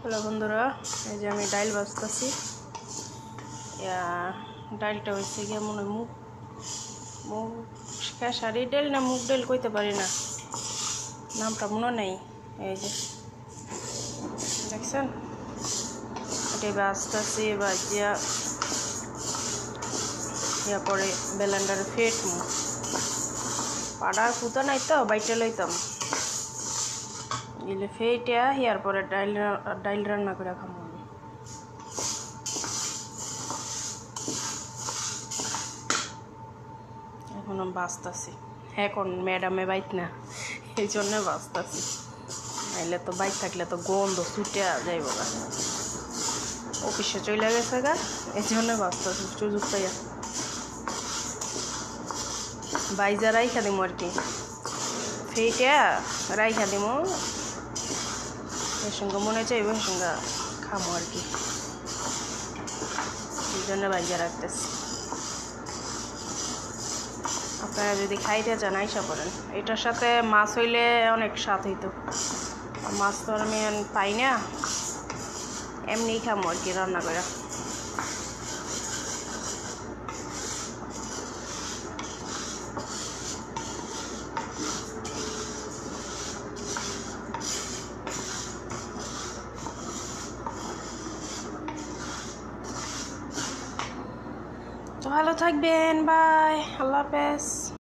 Hello বন্ধুরা, এই যে আমি ডাইল বাজতেছি। ডাইলটা হচ্ছে গিয়ে মনে হয় মুগ মুগ খেসারি ডাইল না মুগ ডাইল কইতে পারি না, নামটা মনে নেই। এই যে দেখছেন, এটাই বাজতেছি। বাজিয়া পরে ব্লেন্ডারে ফেটমু। পাড়ার কুতা নাই তো, বাইটে লইতাম এলে ফেটিয়া হিয়ার পরে ডাইল রান্না করে খাবো। এখন আমি বাঁচতেছি, এখন ম্যাডামে বাইত না, এই জন্য বাঁচতেছি। নাইলে তো বাইক থাকলে তো গন্ধ ছুটে যাইব গা। অফিসে চলে গেছে গা, এই জন্য বাঁচতেছি সুযোগ পাইয়া। বাইজা রাইখা দিমো আর কি, ফেটিয়া রাইখা দিমো। এর সঙ্গে মনে চাইব, এর সঙ্গে খামো আর কি, এই জন্য বাইজা রাখতেছি। আপনারা যদি খাইতে চান আইসা পড়েন। এটার সাথে মাছ হইলে অনেক স্বাদ হইতো, মাছ তো আমি পাই না, এমনি খামো আর কি রান্না করে। তো ভালো থাকবেন, বাই, আল্লাহ হাফেজ।